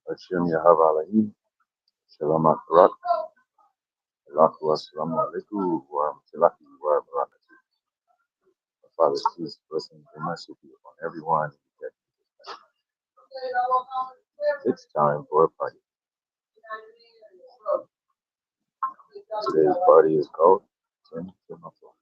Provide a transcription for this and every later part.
Hashem Yahweh Elohim, Shalom Akarat, Allahu Assalamu Alaikum, wa Rahmatullahi wa Barakatuh. Father's peace, blessings, and mercy be upon everyone. It's time for a party. Today's party is called Ten to My Flock.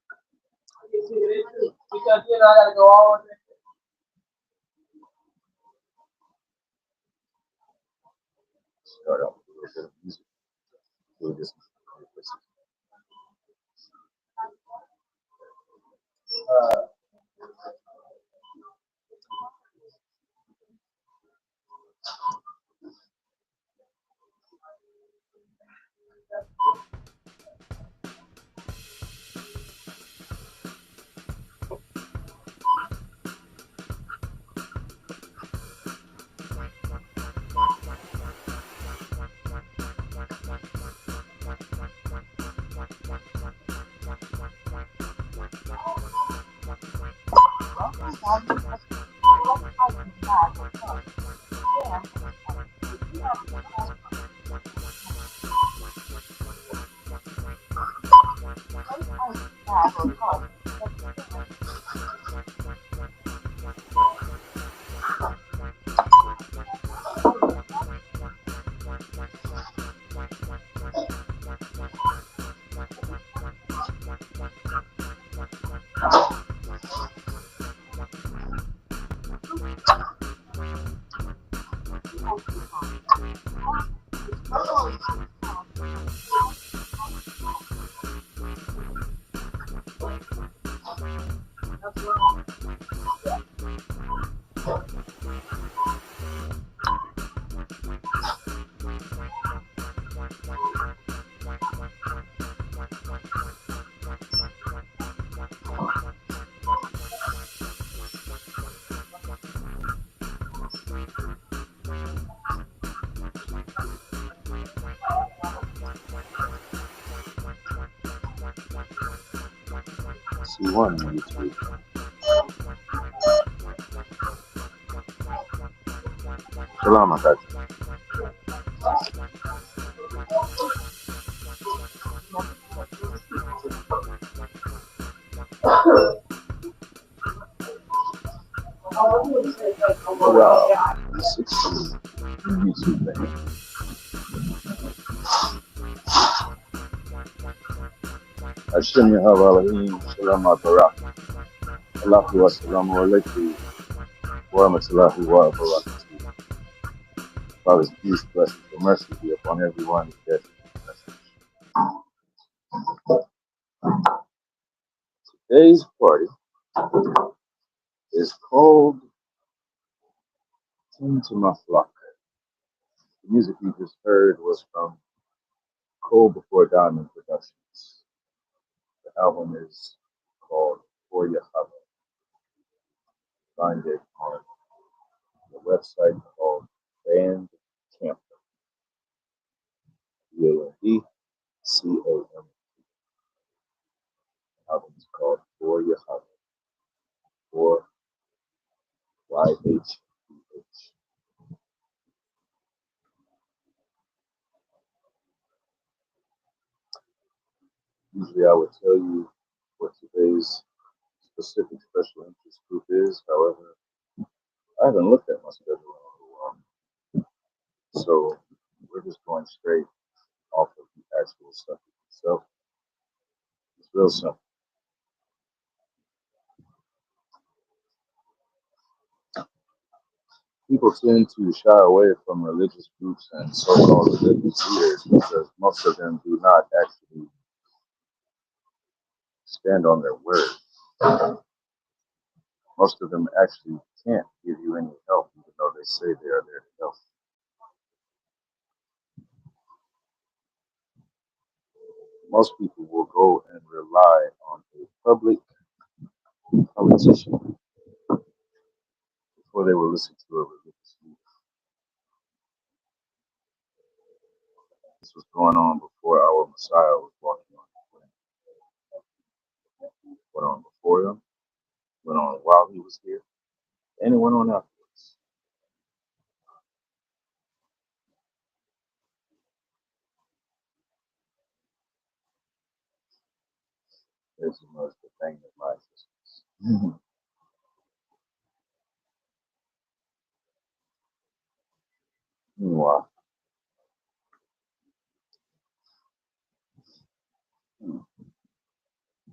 Start out with a little bit of music. We'll just see one on YouTube. Shalom Akarat. Wow, 16 YouTube man. Hashem Yahweh Elohim, Shalom Akarat. Allahu Assalamu Alaikum, wa Rahmatullahi wa Barakatuh. Father's peace, blessings, and mercy be upon everyone who gets this message. Today's party is called Ten to My Flock. The music you just heard was from Cole Before Diamond Productions. The album is called For Yahweh. Find it on the website called Bandcamp. Bandcamp. The album is called For Yahweh. For YHWH. Usually I would tell you what today's specific special interest group is. However, I haven't looked at my schedule in a little while. So we're just going straight off of the actual stuff itself. It's real simple. People tend to shy away from religious groups and so-called religious leaders because most of them do not actually stand on their word. Most of them actually can't give you any help, even though they say they are there to help. Most people will go and rely on a public politician before they will listen to a religious leader. This was going on before our Messiah was walking on the planet. Went on before him, went on while he was here, and it went on afterwards. It's the most the thing of my existence. Meanwhile, hmm,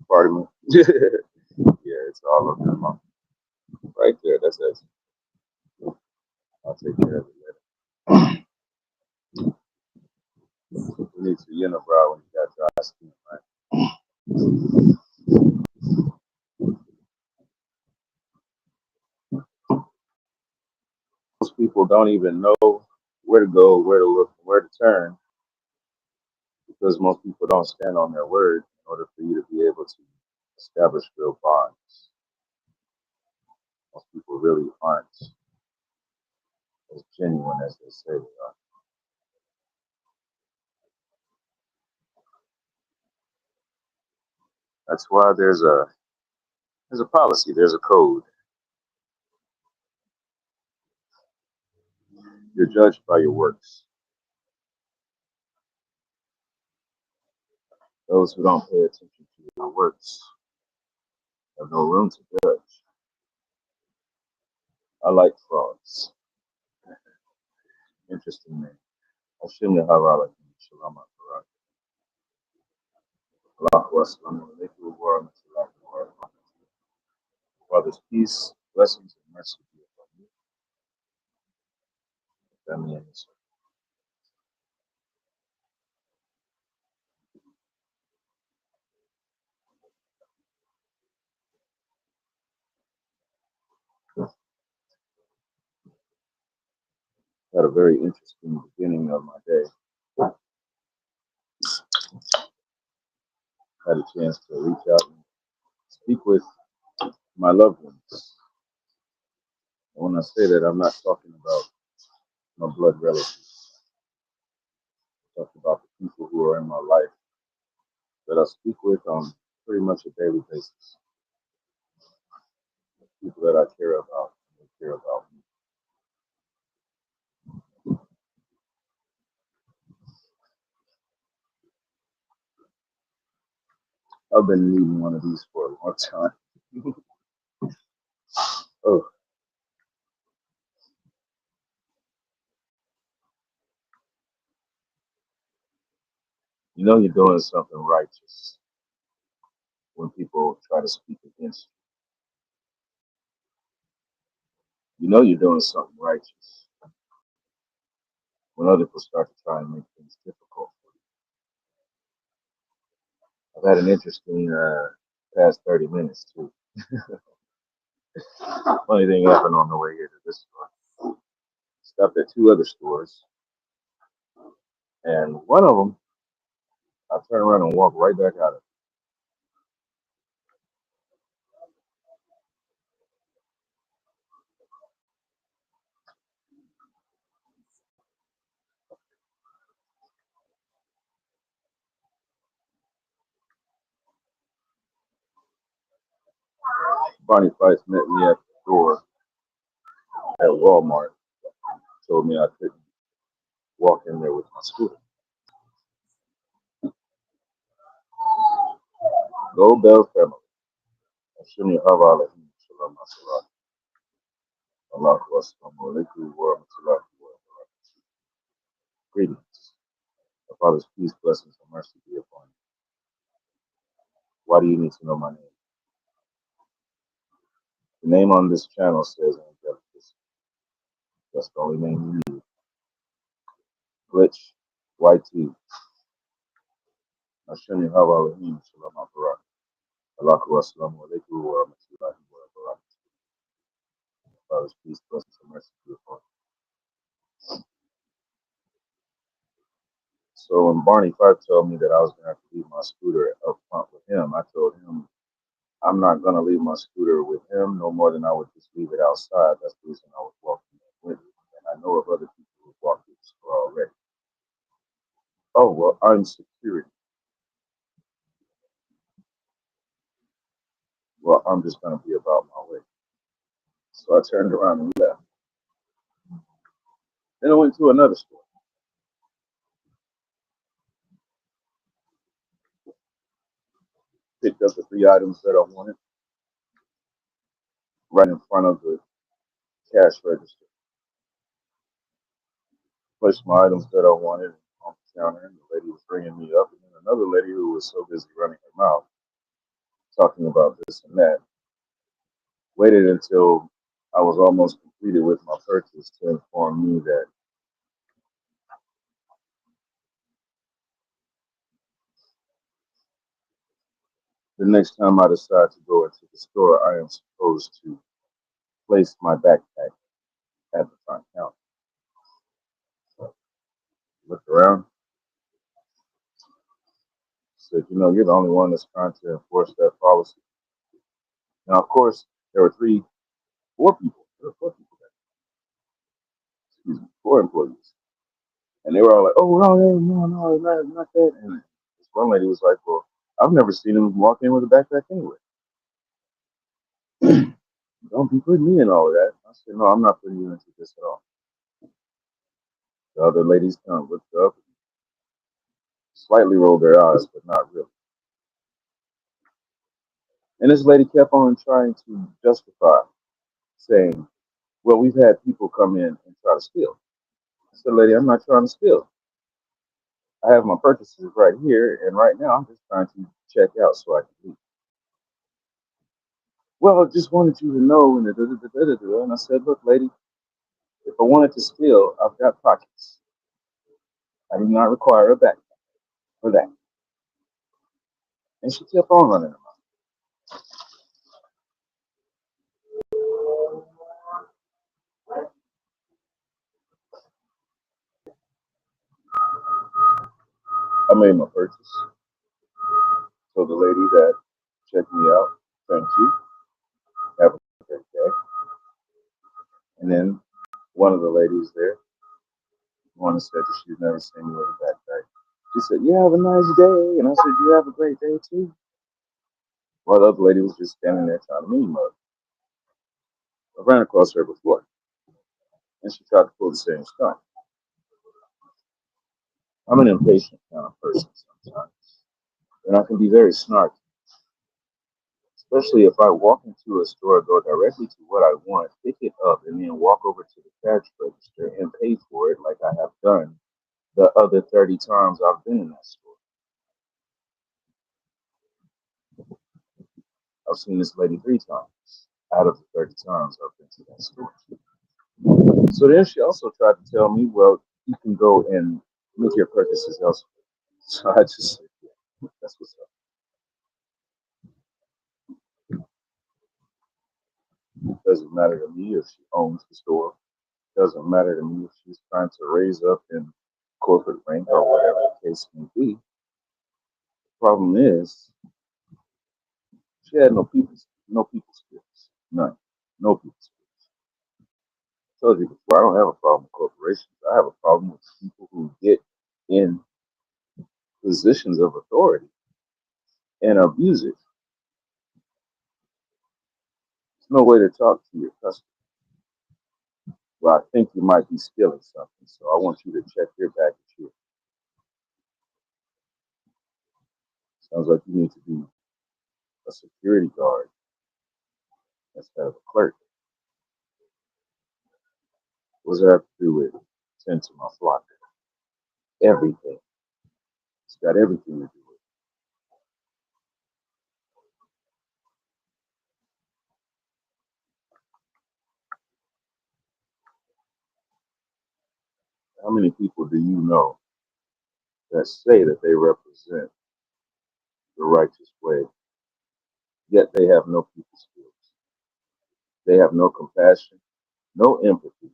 pardon me. Yeah, it's all of them. Right there. That's it. I'll take care of it later. We need to unibrow when you got dry skin, right? Most people don't even know where to go, where to look, where to turn, because most people don't stand on their word in order for you to be able to establish real bonds. Most people really aren't as genuine as they say they are. That's why there's a policy, there's a code. You're judged by your works. Those who don't pay attention to your works have no room to judge. I like frogs. Interesting name. Hashem Yahavah Shalom Akarat. Allahu Aslam Alaikum wa Rahmatullahi wa Barakatuh. Father's peace, blessings, and mercy be upon you, family, and yourself. Had a very interesting beginning of my day. Had a chance to reach out and speak with my loved ones. And when I say that, I'm not talking about my blood relatives. I'm talking about the people who are in my life that I speak with on pretty much a daily basis. People that I care about, and they care about me. I've been needing one of these for a long time. Oh, you know you're doing something righteous when people try to speak against you. You know you're doing something righteous when other people start to try and make things difficult for you. I've had an interesting past 30 minutes too. Funny thing happened on the way here to this store. Stopped at two other stores, and one of them I turned around and walked right back out of. Bonnie Price met me at the door at Walmart. Told me I couldn't walk in there with my scooter. Go Bell family. Ashuni Hava Alahim Shalom Asalah. Allahu Assalamu alaikum wa rahmatullahi wa barakatuh. Greetings. The Father's peace, blessings, and mercy be upon you. Why do you need to know my name? The name on this channel says Angelicus. That's the only name you need. Glitch, YT. Ashuni Hava Alahim Shalom Asalah. Allahu Assalamu alaikum wa rahmatullahi wa barakatuh. Father's peace, blessings, and mercy be upon you. So when Barney Fife told me that I was going to have to leave my scooter up front with him, I told him I'm not going to leave my scooter with him no more than I would just leave it outside. That's the reason I was walking there with it. And I know of other people who walked through the store already. Oh, well, I'm security. Well, I'm just going to be about my way. So I turned around and left. Then I went to another store. Picked up the three items that I wanted right in front of the cash register. Placed my items that I wanted on the counter, and the lady was bringing me up. And then another lady who was so busy running her mouth, talking about this and that, waited until I was almost completed with my purchase to inform me that the next time I decide to go into the store, I am supposed to place my backpack at the front counter. So I looked around, said, you're the only one that's trying to enforce that policy. Now, of course, there were four people. There were four people there. Excuse me, four employees. And they were all like, oh, no, not that. And this one lady was like, well, I've never seen him walk in with a backpack anyway. Don't be putting me in all of that. I said, no, I'm not putting you into this at all. The other ladies kind of looked up, slightly rolled their eyes, but not really. And this lady kept on trying to justify, saying, well, we've had people come in and try to steal. I said, lady, I'm not trying to steal. I have my purchases right here, and right now I'm just trying to check out so I can leave. Well, I just wanted you to know, and and I said, look, lady, if I wanted to steal, I've got pockets. I do not require a backpack for that. And she kept on running her mouth. I made my purchase. So the lady that checked me out, thank you, have a great day. And then one of the ladies there, one said that she'd never seen me with a backpack. She said, you have a nice day. And I said, you have a great day too. While the other lady was just standing there trying to mean mug. I ran across her before, and she tried to pull the same stunt. I'm an impatient kind of person sometimes, and I can be very snarky, especially if I walk into a store, go directly to what I want, pick it up, and then walk over to the cash register and pay for it like I have done the other 30 times I've been in that store. I've seen this lady three times out of the 30 times I've been to that store. So then she also tried to tell me, well, you can go and make your purchases elsewhere. So I just said, yeah, that's what's up. It doesn't matter to me if she owns the store. It doesn't matter to me if she's trying to raise up in corporate rank or whatever the case may be. The problem is she had no people skills, none, no people skills. I told you before, I don't have a problem with corporations. I have a problem with people who get in positions of authority and abuse it. There's no way to talk to your customer. Well, I think you might be stealing something, so I want you to check your baggage here. Sounds like you need to be a security guard instead of a clerk. What does that have to do with tend to my flock? Everything. It's got everything to do with it. How many people do you know that say that they represent the righteous way, yet they have no people skills? They have no compassion, no empathy,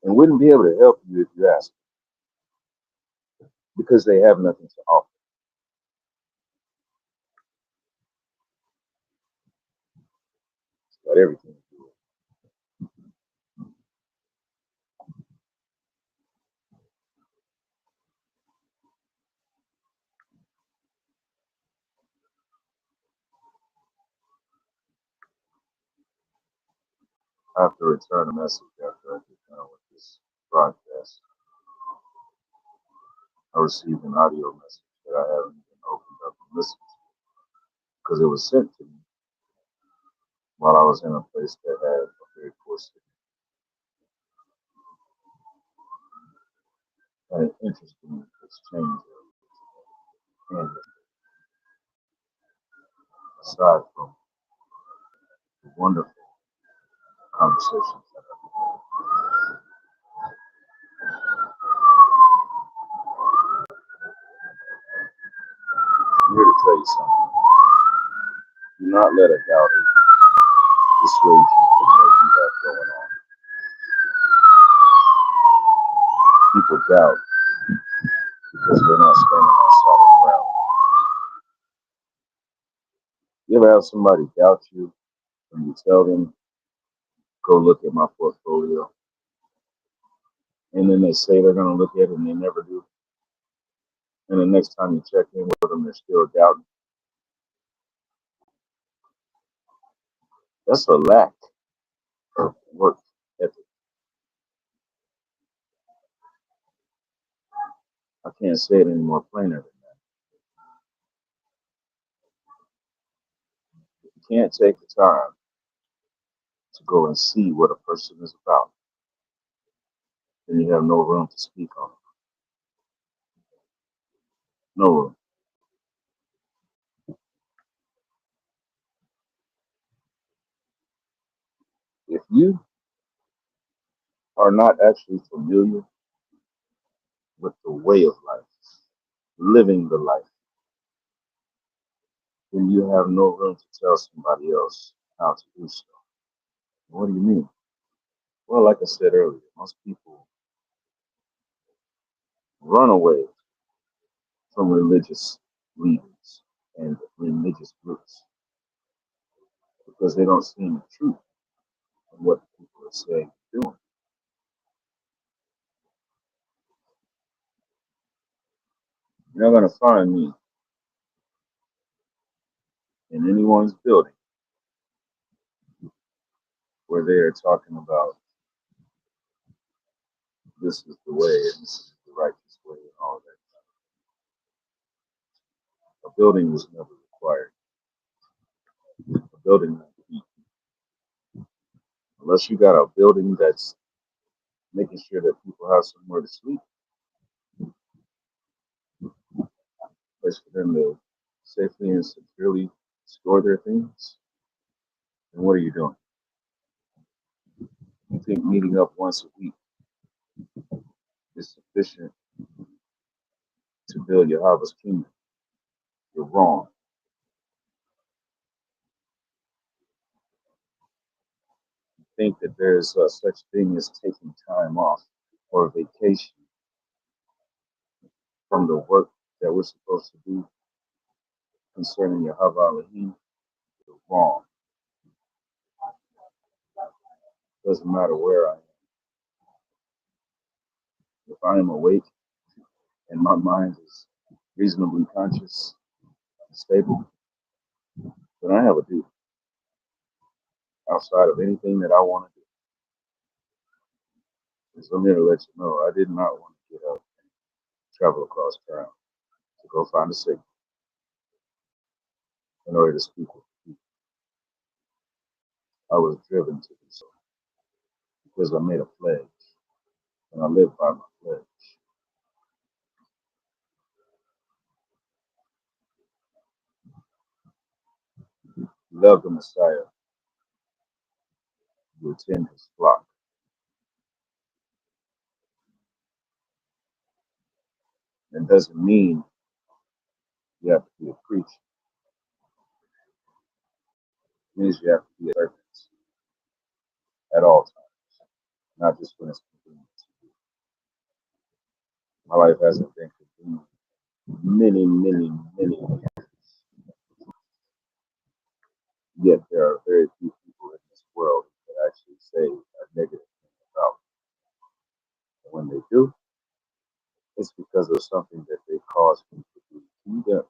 and wouldn't be able to help you if you asked them because they have nothing to offer. It's got everything to do with it. I have to return a message after I get done with this broadcast. I received an audio message that I haven't even opened up and listened to. because it was sent to me while I was in a place that had a very poor signal. Had an interesting exchange of aside from the wonderful conversations that I'm here to tell you something. Do not let a doubter dissuade you from what you have going on. People doubt because they're not standing on solid ground. You ever have somebody doubt you when you tell them, go look at my portfolio, and then they say they're going to look at it and they never do? And the next time you check in with them, they're still doubting. That's a lack of work ethic. I can't say it any more plainer than that. If you can't take the time to go and see what a person is about, then you have no room to speak on it. No room. If you are not actually familiar with the way of life, living the life, then you have no room to tell somebody else how to do so. What do you mean? Well, like I said earlier, most people run away from religious leaders and religious groups because they don't see the truth of what the people are saying and doing. You're not going to find me in anyone's building where they are talking about this is the way and this is the righteous way and all that. A building was never required. A building, unless you got a building that's making sure that people have somewhere to sleep, place for them to safely and securely store their things, then what are you doing? You think meeting up once a week is sufficient to build Yahweh's kingdom? You're wrong. Think that there's such thing as taking time off or vacation from the work that we're supposed to do concerning Yahweh Elohim? You're wrong. Doesn't matter where I am. If I am awake and my mind is reasonably conscious and stable, then I have a duty outside of anything that I want to do. So I'm here to let you know I did not want to get up and travel across town to go find a signal in order to speak with people. I was driven to do so because I made a pledge and I live by my pledge. You love the Messiah, you attend his flock. It doesn't mean you have to be a preacher. It means you have to be a servant at all times, not just when it's convenient. My life hasn't been convenient many years. Yet there are very few people in this world that actually say a negative thing about me. And when they do, it's because of something that they caused me to do to them.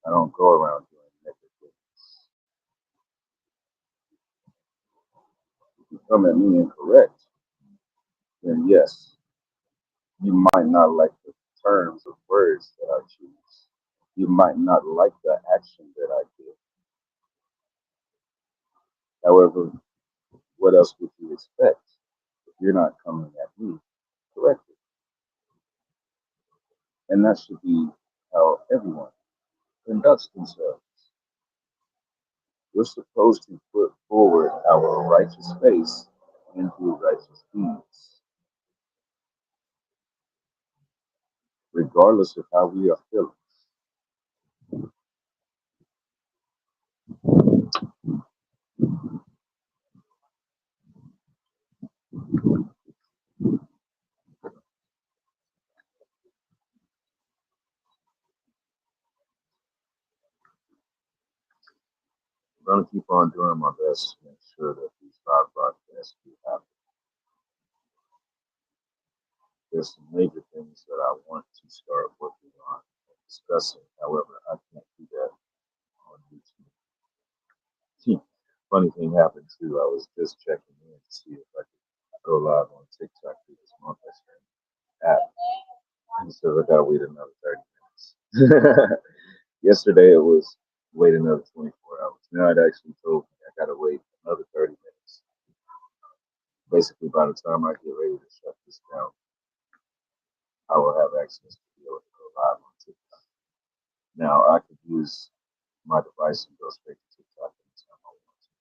I don't go around doing negative things. If you come at me incorrect, then yes, you might not like the terms of words that I choose. You might not like the action that I did. However, what else would you expect if you're not coming at me correctly? And that should be how everyone conducts themselves. We're supposed to put forward our righteous face and do righteous deeds, regardless of how we are feeling. I'm going to keep on doing my best to make sure that these live broadcasts do happen. There's some major things that I want to start working on and discussing. However, I can't do that on YouTube. Funny thing happened too. I was just checking in to see if I could go live on TikTok through this multi-stream app. And so I gotta wait another 30 minutes. Yesterday it was wait another 24 hours. Now it actually told me I gotta wait another 30 minutes. Basically, by the time I get ready to shut this down, I will have access to be able to go live on TikTok. Now I could use my device and go straight to TikTok anytime I want to.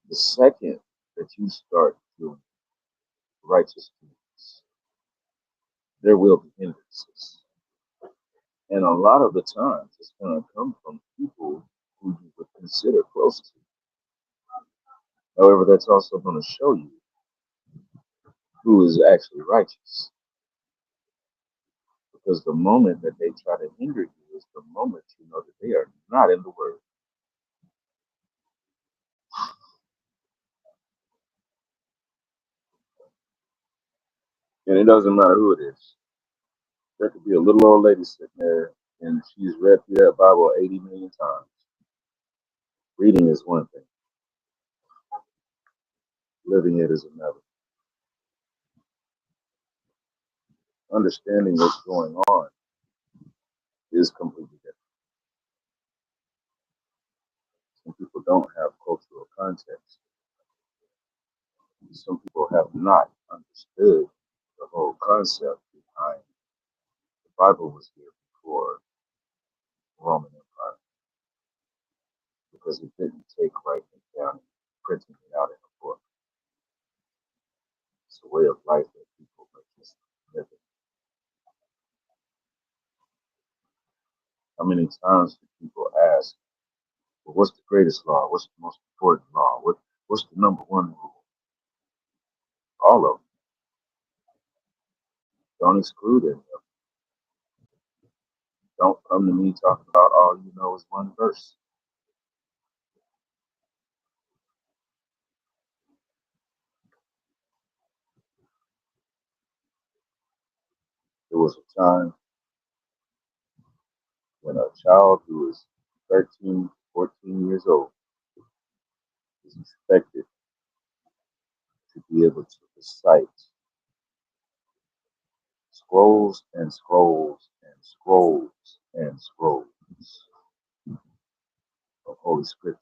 The second that you start doing righteous deeds, there will be hindrances. And a lot of the times it's going to come from people who you would consider close to. However, that's also going to show you who is actually righteous. Because the moment that they try to hinder you is the moment you know that they are not in the word. And it doesn't matter who it is. There could be a little old lady sitting there and she's read through that Bible 80 million times. Reading is one thing, living it is another. Understanding what's going on is completely different. Some people don't have cultural context. Some people have not understood the whole concept behind the Bible was here before Roman Empire because it didn't take writing it down and printing it out in a book. It's a way of life that people are just living. How many times do people ask, well, what's the greatest law? What's the most important law? What's the number one rule? All of them. Don't exclude any of them. Don't come to me talking about all you know is one verse. There was a time when a child who was 13, 14 years old is expected to be able to recite scrolls and scrolls and scrolls and scrolls of Holy Scripture.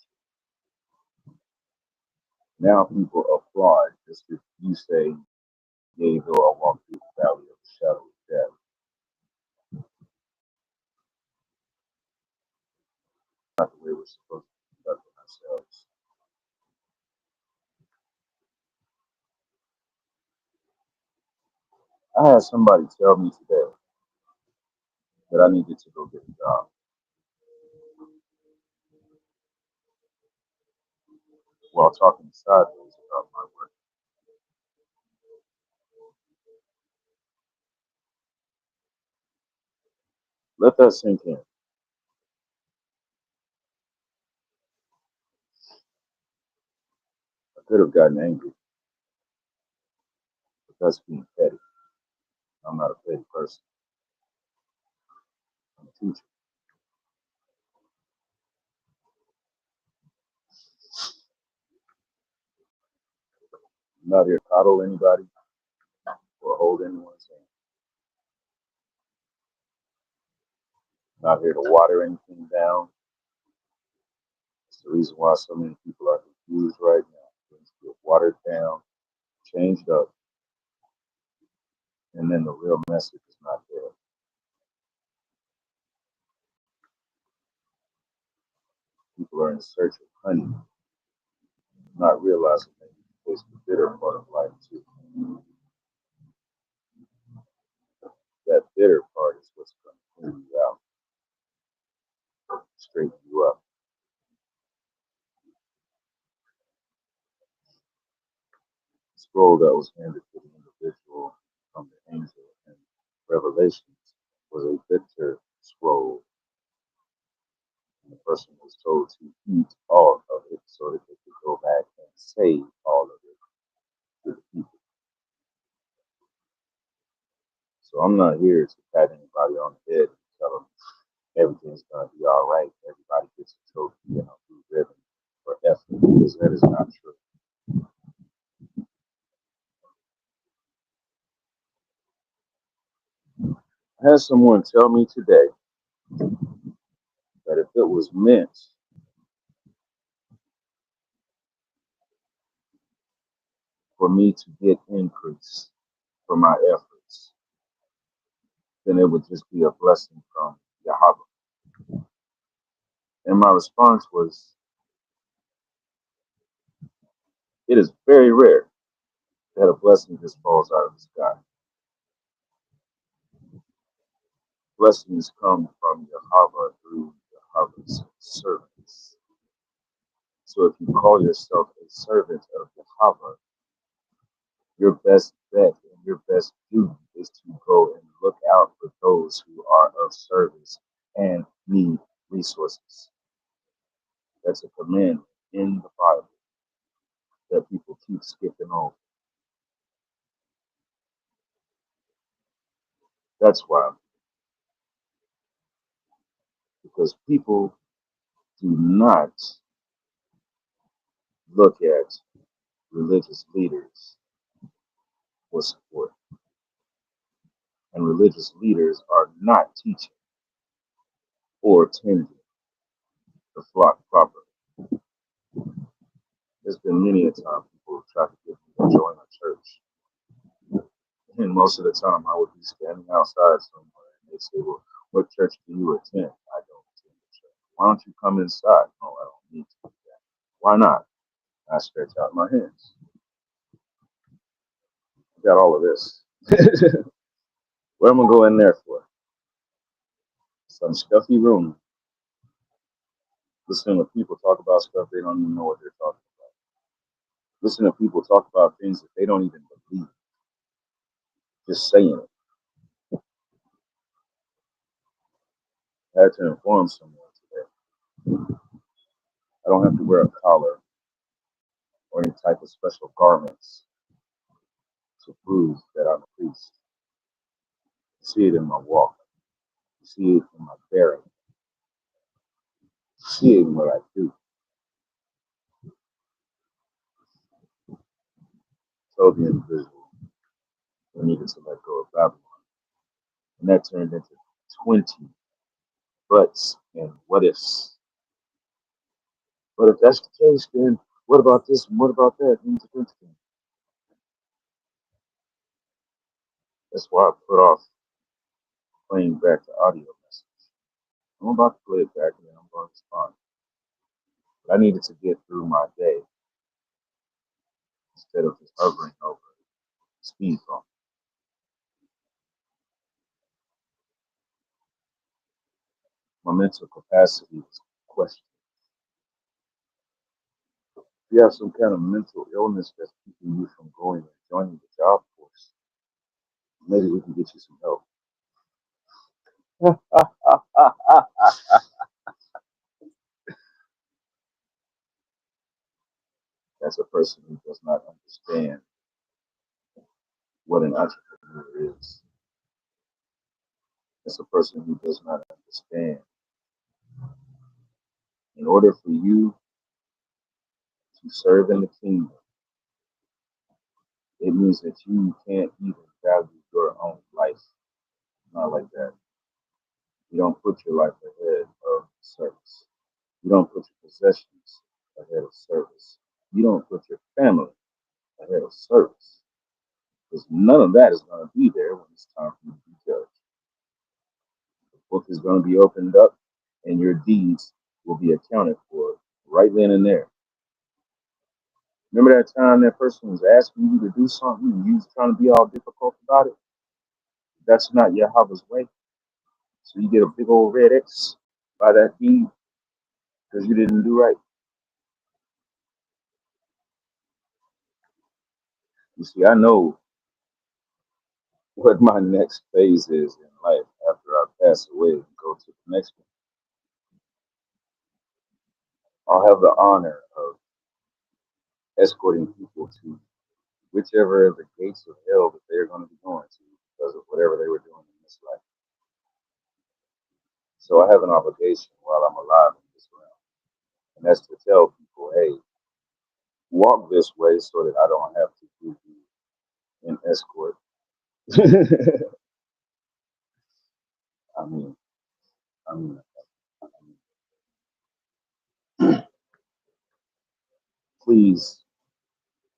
Now people applaud just if you say, yea, though I walk through the valley of the shadow of death. Not the way we're supposed to be conducting ourselves. I had somebody tell me today that I needed to go get a job while talking sideways about my work. Let that sink in. I could have gotten angry, but that's being petty. I'm not a petty person. I'm a teacher. I'm not here to coddle anybody or hold anyone's hand. Not here to water anything down. It's the reason why so many people are confused right now. Things get watered down, changed up, and then the real message is not there. People are in search of honey, not realizing that you taste the bitter part of life too. That bitter part is what's going to clean you out, straighten you up. The scroll that was handed to the individual from the angel in Revelations was a bitter scroll, and the person was told to eat all of it so that they could go back and say all of it to the people. So I'm not here to pat anybody on the head and tell them everything's going to be all right. Everybody gets a trophy and a blue ribbon for effort, because that is not true. I had someone tell me today that if it was meant for me to get increase for my efforts, then it would just be a blessing from Yahweh. And my response was, it is very rare that a blessing just falls out of the sky. Blessings come from Yahweh through Yahweh's servants. So if you call yourself a servant of Yahweh, your best bet and your best duty is to go and look out for those who are of service and need resources. That's a command in the Bible that people keep skipping over. That's why, because people do not look at religious leaders for support. And religious leaders are not teaching or tending the flock properly. There's been many a time people have tried to get me to join a church. And most of the time I would be standing outside somewhere and they'd say, well, what church do you attend? I don't attend the church. Why don't you come inside? No, I don't need to do that. Why not? I stretch out my hands. I got all of this. What am I going in there for? Some stuffy room. Listening to people talk about stuff they don't even know what they're talking about. Listening to people talk about things that they don't even believe. Just saying it. I had to inform someone today. I don't have to wear a collar or any type of special garments to prove that I'm a priest. You see it in my walk. You see it in my bearing. You see it in what I do. Told the individual who needed to let go of Babylon. And that turned into 20 buts and what ifs. But if that's the case, then what about this and what about that? That's why I put off playing back the audio message. I'm about to play it back and then I'm going to respond. But I needed to get through my day instead of just hovering over speed bump. My mental capacity was questioned. If you have some kind of mental illness that's keeping you from going and joining the job force, maybe we can get you some help. That's a person who does not understand what an entrepreneur is. That's a person who does not understand. In order for you to serve in the kingdom, it means that you can't even value your own life. Not like that. You don't put your life ahead of service. You don't put your possessions ahead of service. You don't put your family ahead of service. Because none of that is going to be there when it's time for you to be judged. The book is going to be opened up and your deeds will be accounted for right then and there. Remember that time that person was asking you to do something and you was trying to be all difficult about it? That's not Yahweh's way. So you get a big old red X by that deed because you didn't do right. You see, I know what my next phase is in life after I pass away and go to the next one. I'll have the honor of escorting people to whichever of the gates of hell that they're going to be going to because of whatever they were doing in this life. So I have an obligation while I'm alive in this realm, and that's to tell people, hey, walk this way so that I don't have to give you an escort. I mean, I mean, please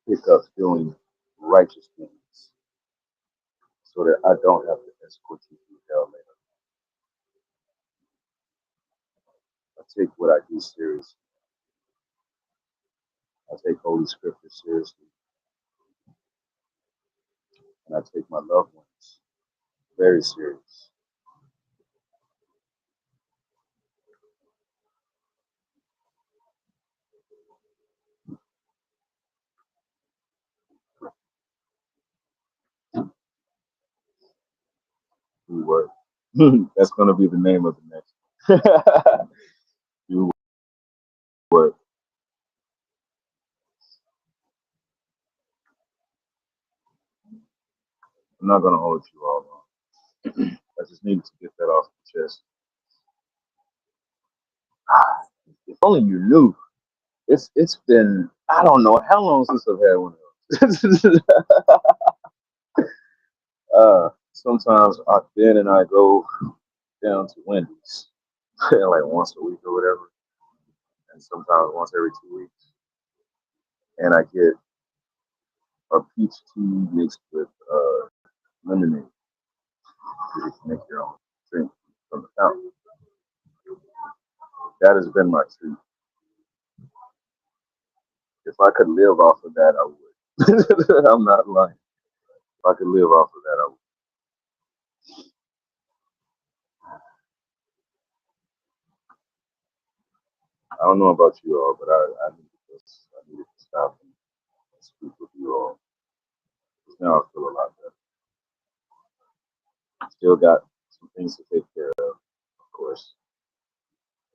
pick up doing righteous things so that I don't have to escort you through hell later. I take what I do seriously. I take Holy Scripture seriously, and I take my loved ones very serious. Do work. That's going to be the name of the next. Do work. I'm not going to hold you all long. I just needed to get that off the chest. If only you knew. It's been I don't know how long since I've had one of those. Sometimes Ben and I go down to Wendy's like once a week or whatever, and sometimes once every 2 weeks, and I get a peach tea mixed with lemonade. You can make your own drink from the fountain. That has been my treat. If I could live off of that, I would. I'm not lying. If I could live off of that, I would. I don't know about you all, but I needed to stop and speak with you all. 'Cause now I feel a lot better. Still got some things to take care of course.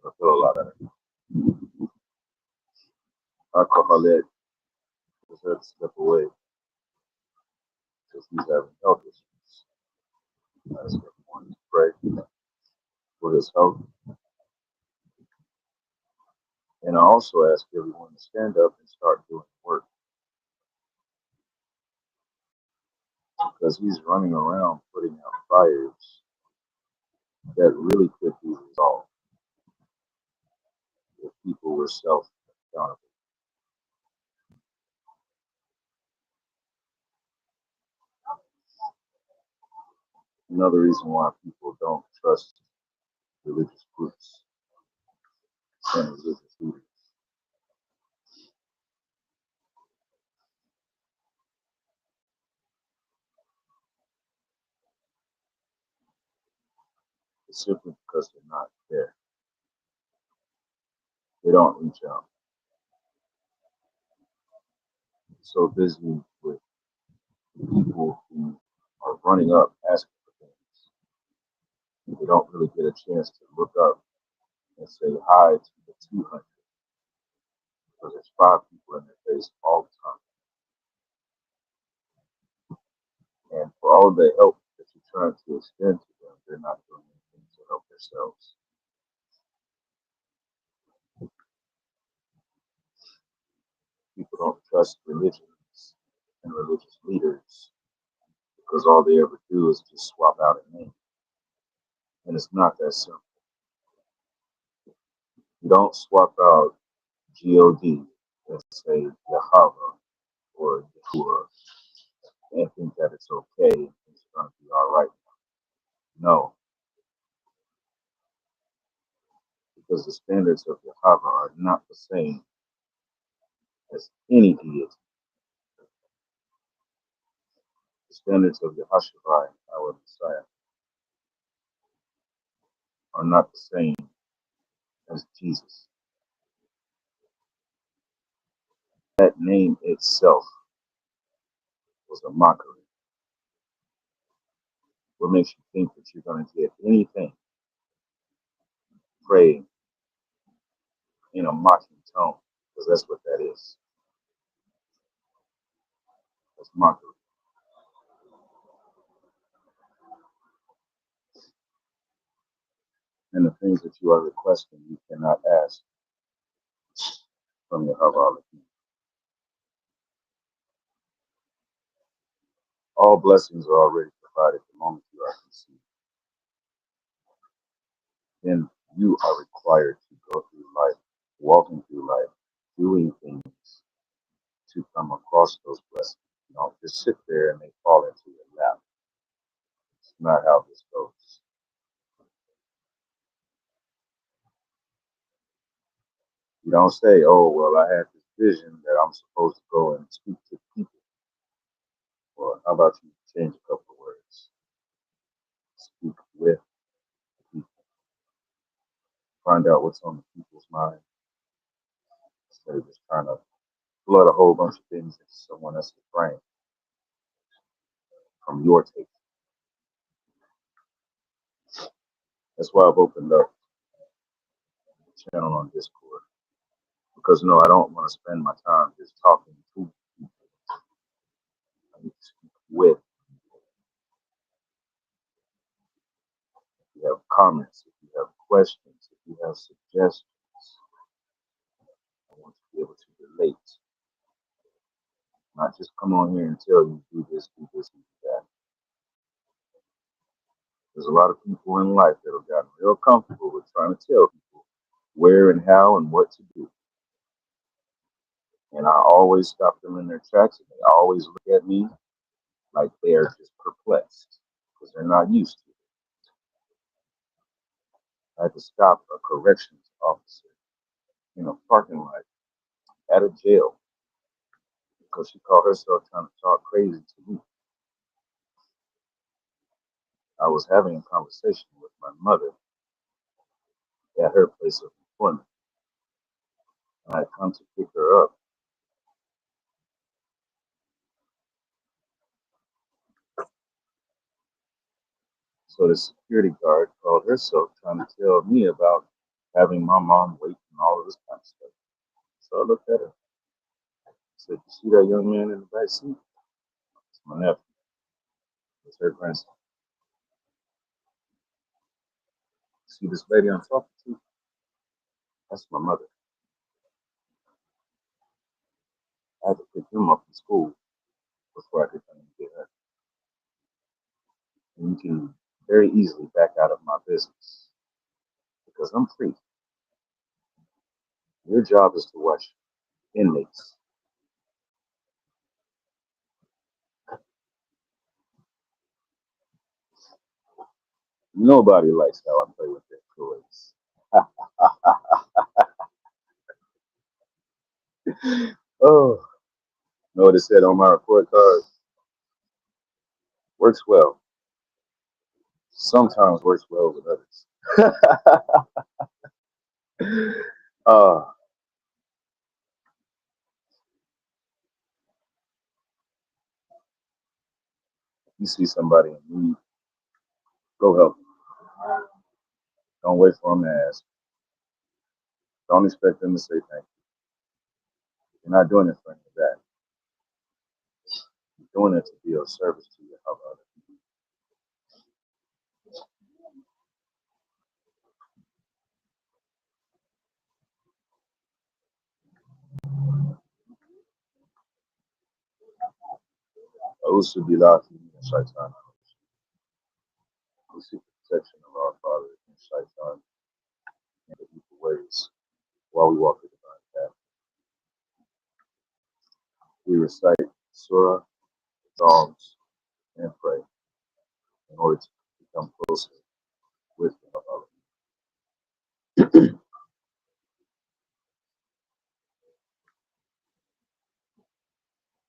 I feel a lot better. Alcoholic just had to step away because he's having health issues. I ask everyone to pray for his health. And I also ask everyone to stand up and start doing work because he's running around putting out fires that really could be resolved if people were self accountable. Another reason why people don't trust religious groups and religious leaders is simply because they're not there. They don't reach out. They're so busy with people who are running up asking for things. They don't really get a chance to look up and say hi to the 200 because there's five people in their face all the time. And for all the help that you're trying to extend to them, they're not doing anything to help themselves. People don't trust religions and religious leaders because all they ever do is just swap out a name. And it's not that simple. You don't swap out God and say Yahweh or Yahuwah and think that it's okay and it's going to be all right. No, because the standards of Yahweh are not the same as any deity. The standards of Yahashua, our Messiah, are not the same as Jesus. That name itself was a mockery. What makes you think that you're going to get anything praying in a mocking tone? Because that's what that is. That's mockery. And the things that you are requesting, you cannot ask from Yahweh. All blessings are already provided the moment you are conceived. Then you are required to go through life, walking through life, doing things to come across those blessings. You don't just sit there and they fall into your lap. It's not how this goes. You don't say, oh, well, I had this vision that I'm supposed to go and speak to people. Well, how about you change a couple of words? Speak with people. Find out what's on the people's mind instead of just trying to flood a whole bunch of things into someone else's brain from your take. That's why I've opened up a channel on Discord. Because no, I don't want to spend my time just talking to people. I need to speak with. If you have comments, if you have questions, if you have suggestions, I want to be able to relate. Not just come on here and tell you do this, do this, and do that. There's a lot of people in life that have gotten real comfortable with trying to tell people where and how and what to do. And I always stop them in their tracks and they always look at me like they are just perplexed because they're not used to it. I had to stop a corrections officer in a parking lot at a jail because she called herself trying to talk crazy to me. I was having a conversation with my mother at her place of employment. And I had come to pick her up. So the security guard called herself trying to tell me about having my mom wait and all of this kind of stuff. So I looked at her. I said, you see that young man in the back seat? It's my nephew. It's her grandson. See this lady I'm talking to? That's my mother. I had to pick him up from school before I could come and get her. And you can very easily back out of my business because I'm free. Your job is to watch inmates. Nobody likes how I play with their toys. Oh, know what it said on my report card? Works well. Sometimes works well with others. uh, you see somebody in need, go help them. Don't wait for them to ask. Don't expect them to say thank you. You're not doing it for any of that. You're doing it to be of service to your other people. Those should be loud to me and shaitan. protection of our Father and Shaitan and the evil ways while we walk the divine path. We recite Surah, Psalms, and pray in order to become closer with Allah.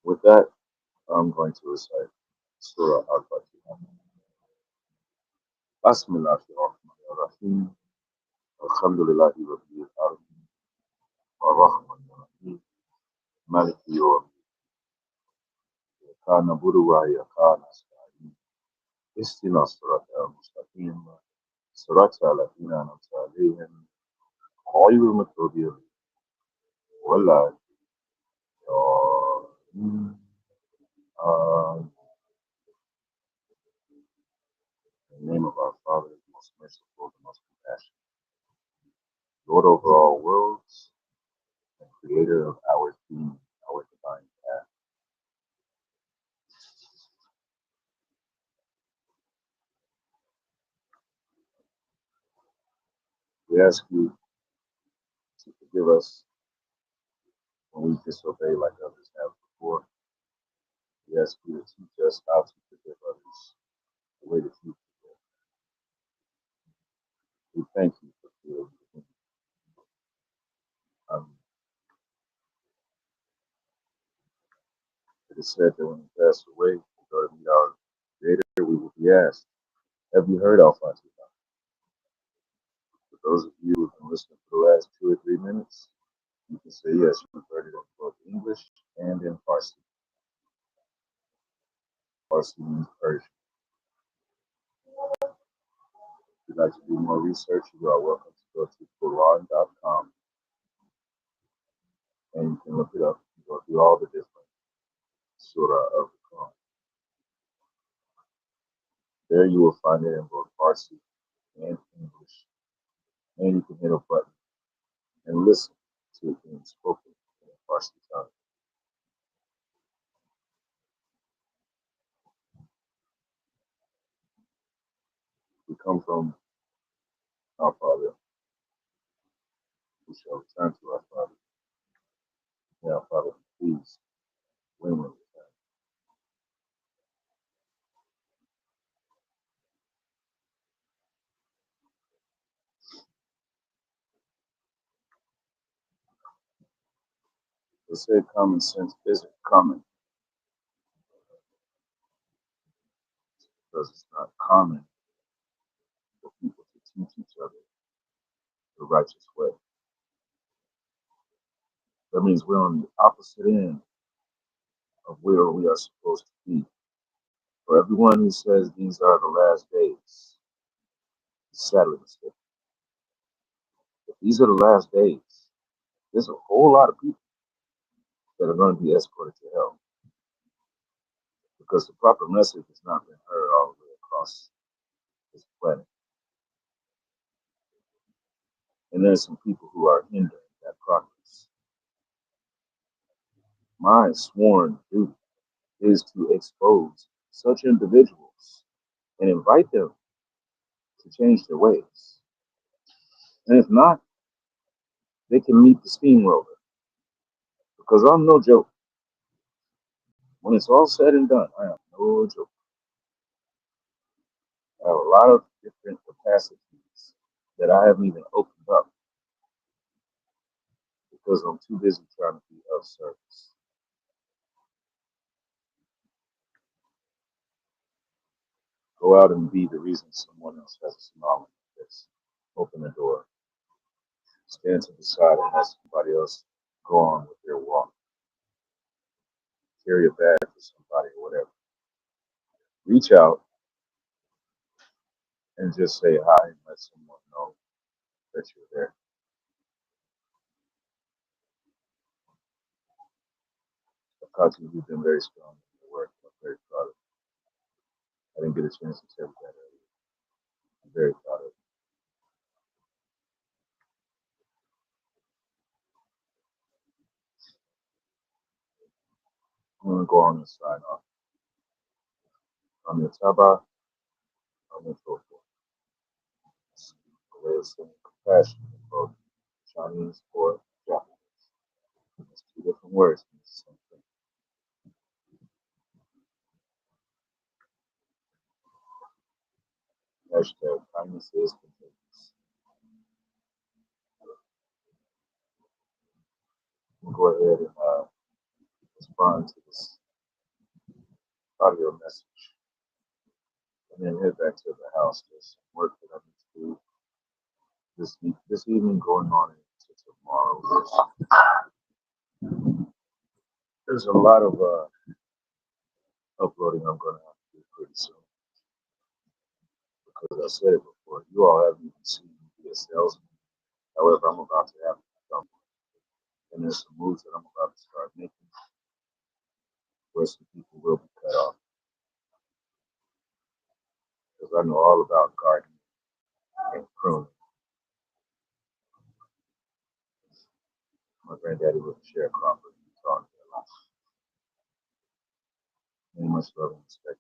With that, I'm going to recite Surah Al-Fatiha. Bismillahirrahmanirrahim. Alhamdulillahi Rabbil Alamin. Ar-Rahmanir-Rahim. Maliki Yawm. Kana Buru wa Yakana Sa'in. Istina Surat Al-Mustaqim. Surat Al-Adina Namsa غير المغضوب ولا الضالين. In the name of our Father, the most merciful, the most compassionate, Lord over all worlds, and creator of our being, our divine path. We ask you to forgive us when we disobey like others have before. We ask you to teach us how to forgive others the way that you forgive. We thank you for forgiving. It is said that when we pass away, we go to meet our Creator, we will be asked, have you heard Al-Fatiha? For those of you who have been listening for the last 2 or 3 minutes, you can say yes, you've heard it in both English and in Farsi. Farsi means Persian. If you'd like to do more research, you are welcome to go to Quran.com and you can look it up and go through all the different surah of the Quran. There you will find it in both Farsi and English. And you can hit a button and listen to it being spoken in Farsi tongue. We come from our Father, we shall return to our Father. May our Father be pleased when we return. They say common sense isn't common because it's not common for people to teach each other the righteous way. That means we're on the opposite end of where we are supposed to be. For everyone who says these are the last days, is sadly mistaken. If these are the last days, there's a whole lot of people that are going to be escorted to hell because the proper message has not been heard all the way across this planet. And there's some people who are hindering that progress. My sworn duty is to expose such individuals and invite them to change their ways. And if not, they can meet the steamroller. Because I'm no joke. When it's all said and done, I am no joke. I have a lot of different capacities that I haven't even opened up because I'm too busy trying to be of service. Go out and be the reason someone else has a smile on their face. Open the door. Stand to the side and let somebody else go on with their walk. Carry a bag for somebody or whatever. Reach out and just say hi and let someone know that you're there. Akatu, you've been very strong in your work. I'm very proud of you. I didn't get a chance to tell you that earlier. I'm very proud of you. I'm going to go on and sign off. I'm your Taba. I'm your Tofo. is saying compassion in both Chinese or Japanese. It's two different words, mean the same thing. Hashtag kindness is contagious. We'll go ahead and respond to this audio message and then head back to the house. There's some work that I need to do this evening going on into tomorrow. There's a lot of uploading I'm going to have to do pretty soon because I said it before. You all haven't even seen me be a salesman. However, I'm about to have to become one. And there's some moves that I'm about to start making where some people will be cut off because I know all about gardening and pruning. My granddaddy was a sharecropper. He taught me a lot. And much love and respect.